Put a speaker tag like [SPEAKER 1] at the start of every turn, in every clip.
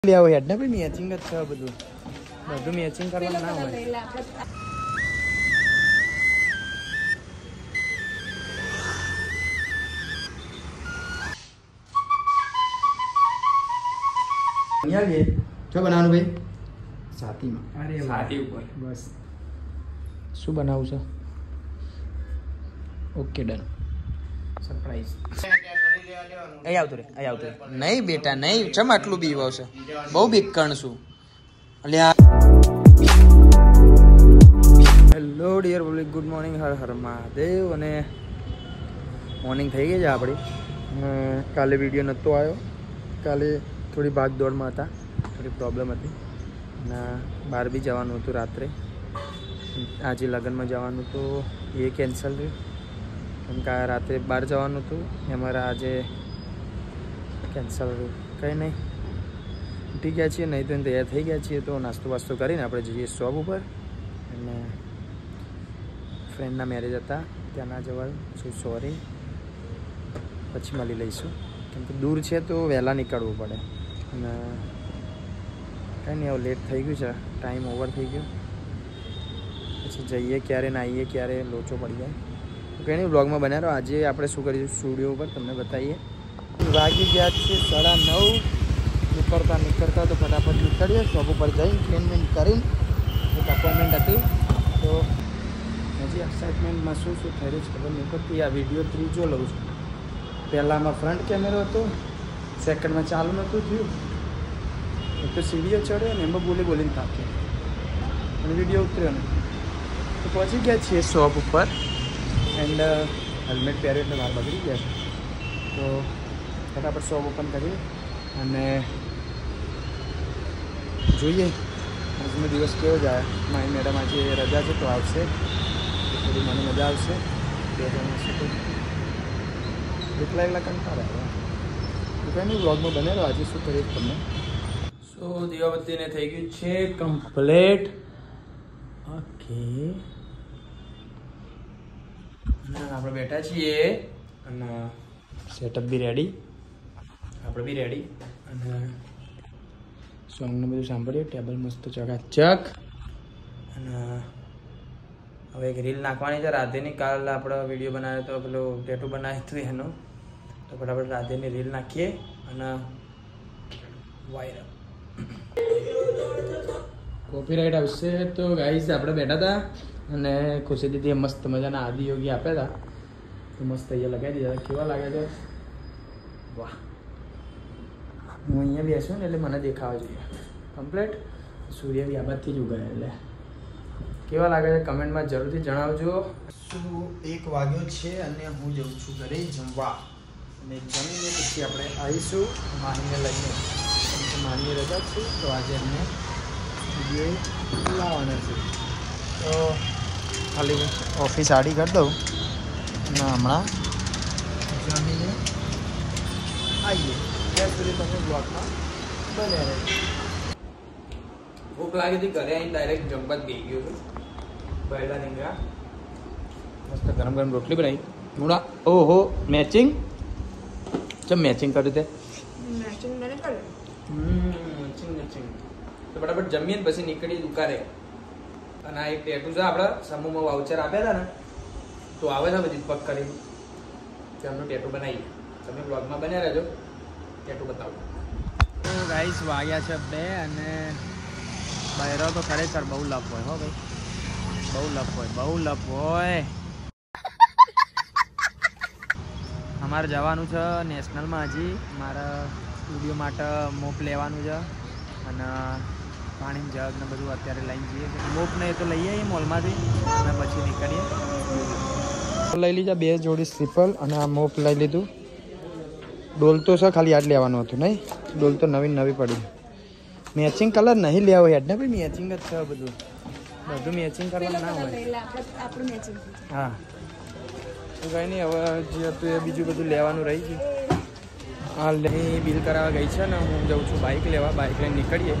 [SPEAKER 1] ले आओ हेड ने भी मैचिंग अच्छा બધું મેચિંગ કરવાનું ના હોય અહીંયા લે શું બનાવવાનું ભાઈ સાતીમાં અરે સાતી ઉપર બસ શું બનાવું છે ઓકે ડન સરપ્રાઈઝ અહીં આવતું રે નહીં બેટા નહીં ચમ આટલું બી આવશે બહુ બીકણ છું hello dear public good morning હર હર મહાદેવ અને મોર્નિંગ થઈ ગઈ છે આપણી કાલે વિડીયો નહોતો આવ્યો કાલે થોડી ભાગ દોડમાં હતા થોડી પ્રોબ્લેમ હતી અને બહાર બી જવાનું હતું રાત્રે આજે લગ્નમાં જવાનું તો એ કેન્સલ રહ્યું કેમ કે રાત્રે બહાર જવાનું હતું અમારા આજે કેન્સલ રહ્યું કંઈ નહીં ઉઠી ગયા છીએ નહીં તો તૈયાર થઈ ગયા છીએ તો નાસ્તો વાસ્તો કરીને આપણે જઈએ શોપ ઉપર અને ફ્રેન્ડના મેરેજ હતા ત્યાં ના જવાયું છું સોરી પછી મળી લઈશું કેમ કે દૂર છે તો વહેલા નીકળવું પડે અને કંઈ નહીં હવે લેટ થઈ ગયું છે ટાઈમ ઓવર થઈ ગયો પછી જઈએ ક્યારે ને આવીએ ક્યારે લોચો પડી જાય કંઈ નહીં બ્લોગમાં બનાવો આજે આપણે શું કરીશું સ્ટુડિયો ઉપર તમને બતાવીએ વાગી ગયા છે 9:30 નીકળતા તો ફટાફટ નીકળીએ શોપ ઉપર જઈને ક્લીન કરીને એક અપોઇન્ટમેન્ટ હતી તો હજી એક્સાઇટમેન્ટમાં શું થઈ રહ્યું છે ખબર નહીં પડતી આ વિડીયો ત્રીજો લઉં છું પહેલાંમાં ફ્રન્ટ કેમેરો હતો સેકન્ડમાં ચાલુ નહોતું થયું એક તો સીડીઓ ચડ્યો ને એમાં બોલીને થાક્યો અને વિડીયો ઉતર્યો ને તો પહોંચી ગયા છીએ શોપ ઉપર એન્ડ હેલ્મેટ પહેર્યું એટલે બહાર બગડી ગયા છે તો ફટાફટ શોપ ઓપન કરી અને જોઈએ આજનો દિવસ કેવો જાય મારી મેડમ આજે રજા છે તો આવશે થોડી મને મજા આવશે બે જણ છે તો એકલા કંટાળા આવે તો કંઈ નહીં બ્લોગમાં બનેલો આજે શું કરીએ તમને સો દીવાબત્તીને થઈ ગયું છે કમ્પ્લેટ ઓકે આપણે બેઠા છીએ અને સેટઅપ બી રેડી આપણે બી રેડી અને સોંગનું બધું સાંભળીએ ટેબલ મસ્ત ચકાચક અને હવે એક રીલ નાખવાની છે રાધેની કાલ આપણે વિડીયો બનાવ્યો તો પેલો ટેટુ બનાવ્યું હતું એનું તો ફટાફટ રાધેની રીલ નાખીએ અને વાયરલ કોપીરાઇટ આવશે તો ગાઈઝ આપણે બેઠા હતા અને ખુશી દીદીએ મસ્ત મજાના આદિયોગી આપ્યા હતા તો મસ્ત અહીંયા લગાવી દીધા કેવા લાગે છે વાહ હું અહીંયા બેસું ને એટલે મને દેખાવા જોઈએ કમ્પ્લેટ સૂર્ય બી આ બાજુથી જ ઉગાય એટલે કેવા લાગે છે કમેન્ટમાં જરૂરથી જણાવજો શું 1 વાગ્યો છે અને હું જઉં છું ઘરે જમવા અને જમીને પછી આપણે આવીશું માહીને લઈને માહીની રજા છે તો આજે અમને વિડીયો લાવવાના છે તો ખાલી ઓફિસ આડી કરી દઉં અને હમણાં જમીને આવીએ ત્યાં સુધી તમે બ્લોગમાં બન્યા રહે ભૂખ લાગી હતી ઘરે આવીને ડાયરેક્ટ જમવા જ ગઈ ગયો છું પહેલા નીકળ્યા મસ્ત ગરમ ગરમ રોટલી બનાવી મૂળા ઓહો મેચિંગ ચમ મેચિંગ કર્યું તે મેચિંગ તો બરાબર જમીને પછી નીકળી દુકાને અને આ એક ટેટુ છે આપણે સમૂહમાં વાઉચર આપ્યા હતા ને તો આવે છે બધી પગ કરી તેમનું ટેટુ બનાવીએ તમે બ્લોગમાં બન્યા રહેજો ટેટુ બતાવો તો ગાઈસ વાગ્યા છે 2 અને બહેરો તો ખરેખર બહુ લપ હોય હો ભાઈ બહુ લપ હોય અમારે જવાનું છે નેશનલમાં હજી મારા સ્ટુડિયો માટે મોપ લેવાનું છે અને પાણીની જગ ને બધું અત્યારે લઈને જઈએ મોપ ને એ તો લઈ આવીએ મોલમાંથી અને પછી નીકળીએ લઈ લીધા 2 જોડી સ્લીપર અને આ મોપ લઈ લીધું ડોલ તો છે ખાલી આજ લેવાનું હતું નહીં ડોલ તો નવી પડી મેચિંગ કલર નહીં લેવો હેડ ને ભાઈ મેચિંગ જ છે બધું મેચિંગ કરવાનું ના હોય હા તો કંઈ નહીં હવે જે હતું એ બીજું બધું લેવાનું રહી ગયું હા લઈ બિલ કરાવવા ગઈ છે ને હું જઉં છું બાઇક લેવા બાઇક લઈને નીકળીએ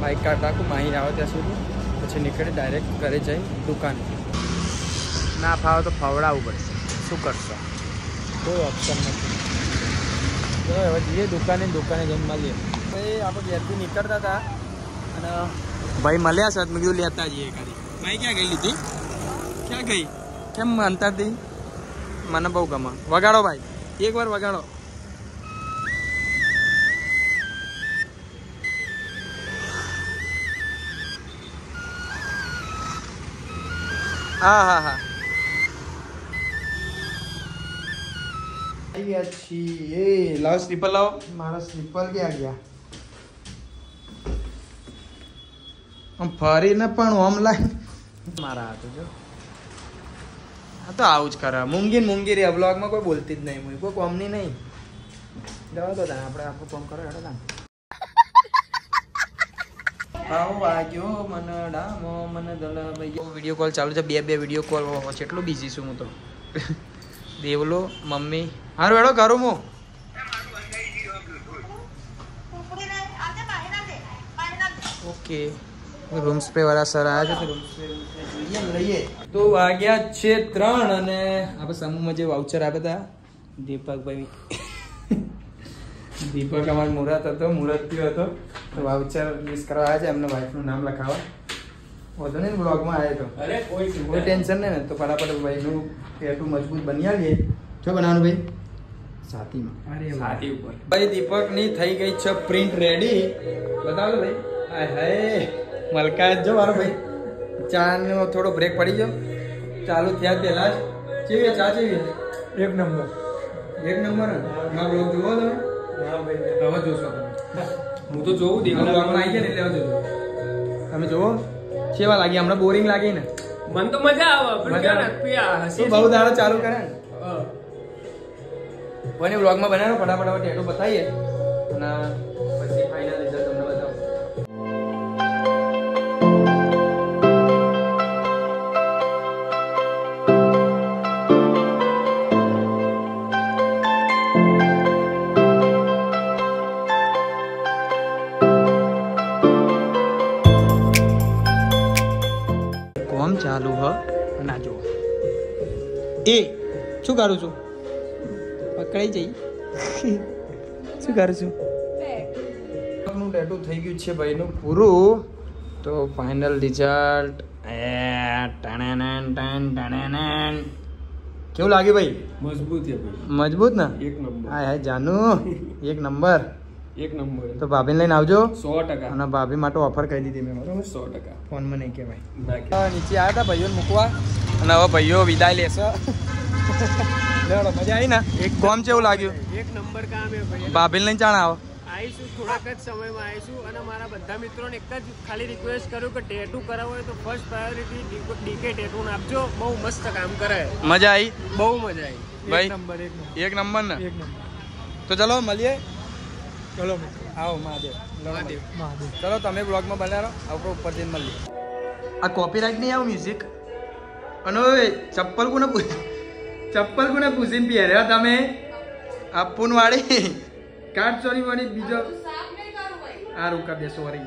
[SPEAKER 1] બાઇક કાઢ રાખું માહી આવે ત્યાં સુધી પછી નીકળી ડાયરેક્ટ ઘરે જઈ દુકાન ના ફાવે તો ફવડાવવું પડશે શું કરશો કોઈ ઓપ્શન નથી હવે જઈએ દુકાને જઈને મળીએ ભાઈ આપણે ઘેરથી નીકળતા હતા અને ભાઈ મળ્યા છે મેં કીધું લેતા જઈએ ખાલી. ભાઈ ક્યાં ગઈ લીધી? ક્યાં ગઈ? કેમ અંતરથી? મને બહુ ગમે. વગાડો ભાઈ, એકવાર વગાડો. હા હા હા આવી ગયા છીએ. લાવો સ્લીપર લાવો. મારા સ્લીપર ક્યાં ગયા? આમ ફરીને પણ ઓમ લાય મારા હાથ જો. હા તો આવું જ કરે. મૂંગી રે બ્લોગમાં કોઈ બોલતી જ નહીં. કોઈ કોમની નહીં. જવા દો આપણે આપણું કોમ કરો. હેડો તા આવો વાગ્યો મને ડામો મને દલા ભાઈ. વિડીયો કોલ ચાલુ છે. બે વિડીયો કોલ. કેટલું બિઝી છું હું તો. દેવલો મમ્મી હારું હેડો કરું હું. ઓકે રૂમ સ્પ્રે વાળા સર આવ્યા છે. રૂમ સ્પ્રે લઈએ તો વાગ્યા છે 3 અને આપણે સમૂહમાં જે વાઉચર આપ્યા હતા દીપકભાઈ. દીપક અમારો મુહૂર્ત હતો. મુહૂર્ત થયો હતો તો વાઉચર યુઝ કરવા આવ્યા છે. એમને વાઈફનું નામ લખાવા વધુ નહીં બ્લોગમાં આવ્યો તો. અરે કોઈ ટેન્શન નહીં ને. તો ફટાફટ ભાઈનું પેટું મજબૂત બની આવીએ. શું બનાવવાનું ભાઈ? છાતીમાં. છાતી ઉપર ભાઈ દીપકની થઈ ગઈ છે પ્રિન્ટ રેડી. બતાવો ભાઈ. હાય હાય મલકાત જો મારો ભાઈ. ચાનો થોડો બ્રેક પડી ગયો. ચાલુ થયા પહેલા જ ચેવી ચા ચેવી? એક નંબર ના બ્લોગ જોવો તમે? હા ભાઈ હવે જોશો તમે. હું તો જોઉં દીપક બ્લોગમાં આવી ગયા ને એટલે જોજો. તમે જોવો કેવા લાગી? હમણાં બોરિંગ લાગી ને?
[SPEAKER 2] મને તો મજા આવે.
[SPEAKER 1] બહુ દાડો ચાલુ કરે ને. કોઈને બ્લોગમાં બનાવો ફટાફટ ટેટો બતાવીએ અને પછી ફાઇનલ રિઝલ્ટ તમને બતાવો. કોમ ચાલુ હ ના જો એ શું કરું છું? પકડાઈ જઈ. શું કરું છું? ટેટુ થઈ ગયું છે ભાઈનું પૂરું. તો ફાઇનલ રિઝલ્ટ કેવું લાગ્યું ભાઈ?
[SPEAKER 2] મજબૂત છે ભાઈ.
[SPEAKER 1] મજબૂત ને?
[SPEAKER 2] એક નંબર.
[SPEAKER 1] હા હા જાનુ એક નંબર. તો ભાભીને લઈને આવજો.
[SPEAKER 2] 100%.
[SPEAKER 1] અને ભાભી માટે ઓફર કરી દીધી મેં. બરાબર
[SPEAKER 2] 100%.
[SPEAKER 1] ફોનમાં નહીં કહેવાય. નીચે આવ્યા હતા ભાઈઓને મૂકવા અને હવે ભાઈઓ વિદાય લેશે. મજા આવી ને? એક કોમ છે એવું લાગ્યું.
[SPEAKER 2] એક નંબર કામ છે ભાઈ.
[SPEAKER 1] ભાભીને લઈને ચાણ આવો.
[SPEAKER 2] આવીશું થોડાક જ સમયમાં આવીશું. અને મારા બધા મિત્રોને એક જ ખાલી રિક્વેસ્ટ કરું કે ટેટુ કરાવવો હોય તો ફર્સ્ટ પ્રાયોરિટી ડીકે ટેટુ આપજો. બહુ મસ્ત કામ કરે.
[SPEAKER 1] મજા આવી?
[SPEAKER 2] બહુ મજા આવી ભાઈ.
[SPEAKER 1] એક નંબર ને? તો ચલો મળીએ. ચલો આવો મહાદેવ. ચલો તમે બ્લોગમાં બનાવો. આપણે ઉપર જઈને મળીએ. આ કોપીરાઇટ નહીં આવું મ્યુઝિક. અને ચપ્પલ કોને પૂછીને પહેર્યા તમે? આપૂન વાળી કાટ ચોરી વાળી બીજો આ રૂકા બે સોરી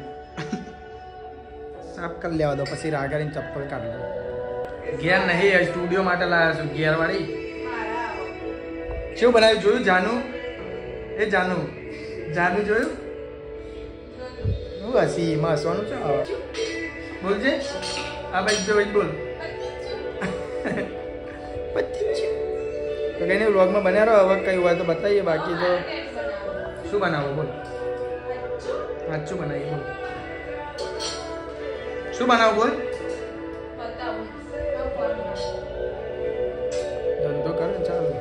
[SPEAKER 1] સાફ કરી લેવા દો. પછી રાગારીને ચપ્પલ કાઢી દો. ઘેર નહીં સ્ટુડિયો માટે લાવ્યા છું. ઘેર વાળી શું બનાવ્યું જોયું? જાનું જોયું? હું હસી એમાં હસવાનું છે. બોલજે આ ભાઈ જો બોલ. તો કઈ નહીં વ્લોગમાં બન્યા રહો. હવે કઈ હોય તો બતાવીએ. બાકી તો શું બનાવો બોલ? સાચું બનાવીએ બોલ. શું બનાવો બોલ? ધંધો કરો ચાલો.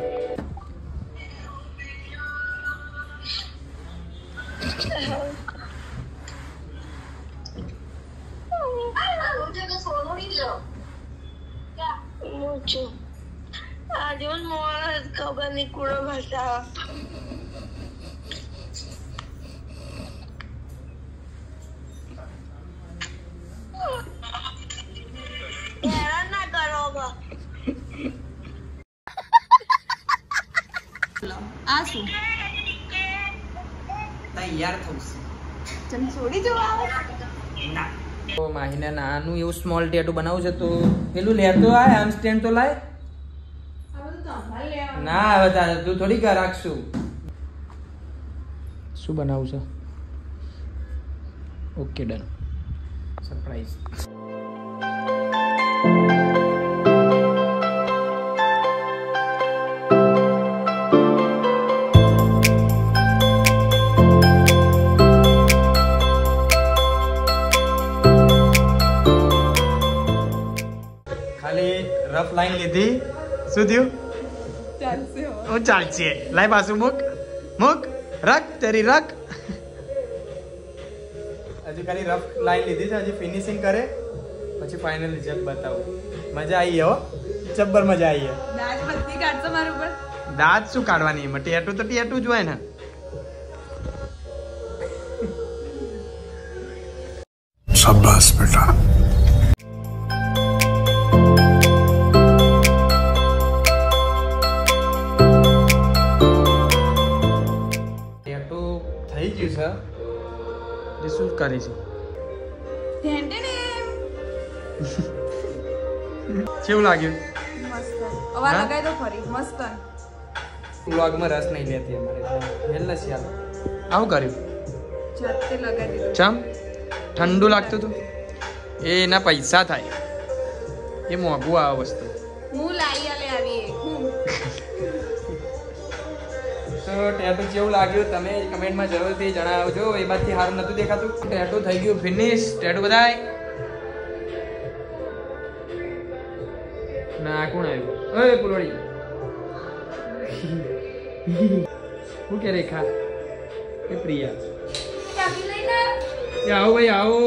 [SPEAKER 3] ખબર નહીં કુડો ભાષા હેરાન ના કરો.
[SPEAKER 4] આ શું
[SPEAKER 1] તૈયાર થવું
[SPEAKER 4] ચમ છોડી જવા આવે
[SPEAKER 1] ના. તો માહીને નાનું એવું સ્મોલ ટેટુ બનાવવું છે તો પેલું લેતો આય. આમ સ્ટેન્ડ તો લાય. ના હવે તું થોડી રાખશું. શું બનાવું છે? Okay done. સરપ્રાઈઝ. ખાલી રફ લાઈન લીધી. શું થયું? ચાલશે. લાઈ પાછું મૂક રખ તેરી રખ. હજી ખાલી રફ લાઈન લીધી છે, હજી ફિનિશિંગ કરે પછી ફાઇનલ રિઝલ્ટ બતાવું. મજા આવી હો, જબ્બર મજા આવી હે.
[SPEAKER 4] દાંત બધી કાઢતો મારું ઉપર.
[SPEAKER 1] દાંત શું કાઢવાની? એમાં ટેટુ તો ટેટુ જ હોય ને. શાબાશ બેટા. ટેટુ થઈ ગયું છે. શું કરીશું? કેવું લાગ્યું?
[SPEAKER 4] મસ્ત. અવા લગાઈ દો ફરી. મસ્ત.
[SPEAKER 1] વ્લોગમાં રસ નહીં લેતી અમારે. વેલ નથી આવું. આવું કર્યું?
[SPEAKER 4] જાતે લગાઈ દીધું.
[SPEAKER 1] ચમ ઠંડુ લાગતું હતું. એના પૈસા થાય. એ મોંઘું આ વસ્તુ.
[SPEAKER 4] હું લાઈ આલે આવી
[SPEAKER 1] તો ટેટુ કેવું લાગ્યું તમે કમેન્ટમાં જરૂરથી જણાવજો. એ બાદથી સારું નતું દેખાતું. ટેટુ થઈ ગયું ફિનિશ. ટેટુ બધાય ના કોણ આવ્યું? ઓય પુલવડી. હું કે રેખા કે પ્રિયા એ આવો ભાઈ આવો.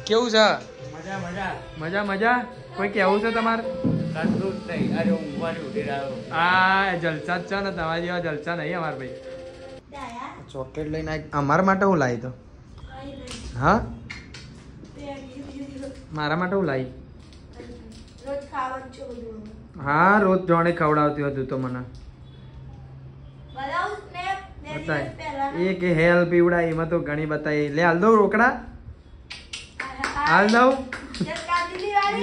[SPEAKER 1] કેવું છે? મજા મજા. કોઈ કેવું છે તમારે? આ જલસા જ છે ને તમારા જેવા જલસા નહીં અમાર ભાઈ. ચોકલેટ લઈને અમારા માટે હું લાવી તો? હા મારા માટે હું લાવી? હા રોજ જોણે ખવડાવતી હતું તો મને બતાય. એ કે હેલ પીવડા એમાં તો ઘણી બતાવી. લે હાલ દઉં રોકડા? હાલ દઉં?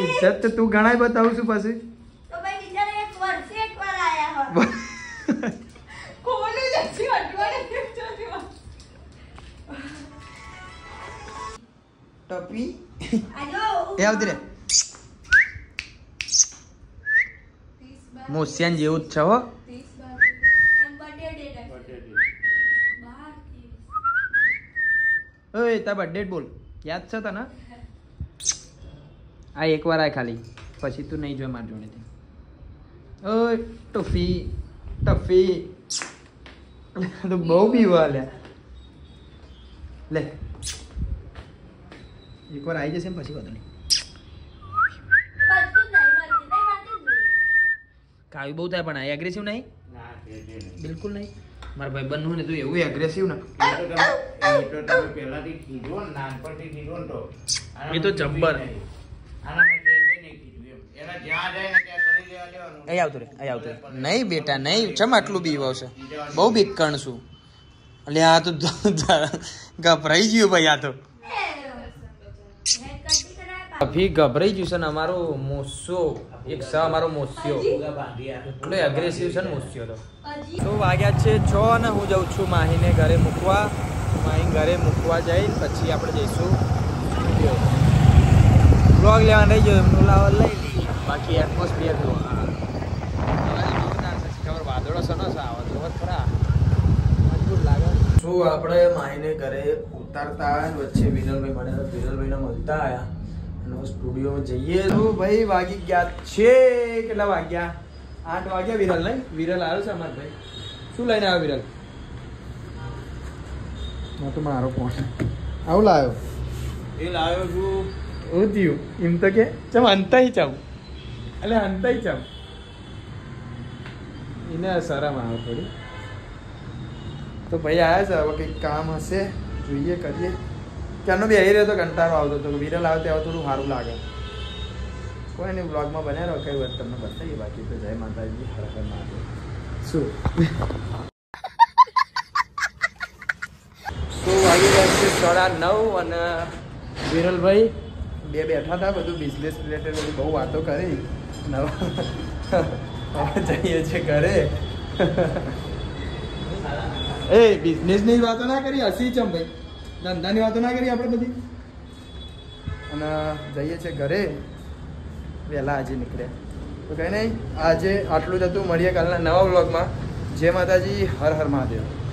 [SPEAKER 1] ઇજ્જત તો તું ઘણા બતાવું છું પછી. ટપી એ આવતી રે. મોસિયાન જેવું જ છે હો. ઓય તા બર્થડે બોલ. યાદ છે તને? આ એકવાર આ ખાલી પછી તું નહીં જોઈ મારી જોડેથી. ઓય ટફી ટફી તો બહુ પીવા લે. લે એકવાર આવી જશે પછી બધું નહીં. કાવી બહુ થાય પણ આ એગ્રેસિવ નહીં. બિલકુલ નહીં. મારા ભાઈ બનવું ને તું એવું એગ્રેસિવ ને એ તો જબ્બર. અહીં આવતું રે અહીં આવતું રે. નહીં બેટા નહીં. ચમ આટલું બીવ આવશે? બહુ બીકણ છું. એટલે આ તો ગભરાઈ ગયું ભાઈ. આ તો અભી ગભરાઈ ગયું છે ને. અમારો મોસો એક છે. અમારો મોસ્યો એટલો એગ્રેસિવ છે ને મોસ્યો તો વાગ્યા છે 6 અને હું જાઉં છું માહીને ઘરે મૂકવા. માહી ઘરે મૂકવા જઈને પછી આપણે જઈશું બ્લોગ લેવા રહી ગયો એમનું લાવવા લઈ લઈએ. બાકી એટમોસ્ફિયર તો ખબર વાદળો સનો છે આવા તો ખરા મજબૂત લાગે. શું આપણે માહીને ઘરે ઉતારતા આવ્યા વચ્ચે વિરલભાઈ મળ્યા. વિરલભાઈને મળતા આવ્યા અને સ્ટુડિયોમાં જઈએ તો ભાઈ વાગી ગયા છે. કેટલા વાગ્યા? 8 વાગ્યા. વિરલ નહીં? વિરલ આવ્યો છે અમારે ભાઈ. શું લઈને આવ્યો વિરલ? તો મારો ફોન આવું લાવ્યો.
[SPEAKER 2] એ લાવ્યો છું.
[SPEAKER 1] હું થયું એમ તો કે ચમ અંતાઈ ચમ એટલે અંતાઈ ચમ એને શરમ આવે થોડી. તો ભાઈ આવ્યા છે. હવે કંઈક કામ હશે જોઈએ કરીએ. ક્યાંનો બી આવી રહ્યો તો કંટાળો આવતો હતો. વિરલ આવે ત્યારે થોડું સારું લાગે. કોઈ નહીં બ્લોગમાં બન્યા રહો. કઈ વાત તમને બતાવીએ. બાકી તો જય માતાજી હર હર મહાદેવ. શું વાગી રહ્યા છે 9:30 અને વિરલભાઈ બે બેઠા હતા. બધું બિઝનેસ રિલેટેડ બધી બહુ વાતો કરી. જઈએ છીએ ઘરે. એ બિઝનેસની વાતો ના કરી. હસી ચમ ભાઈ ધંધાની વાતો ના કરી આપણે બધી. અને જઈએ છીએ ઘરે વહેલા આજે નીકળ્યા. તો કંઈ નહીં, આજે આટલું જ હતું. મળીએ કાલના નવા વ્લોગમાં. જય માતાજી, હર હર મહાદેવ.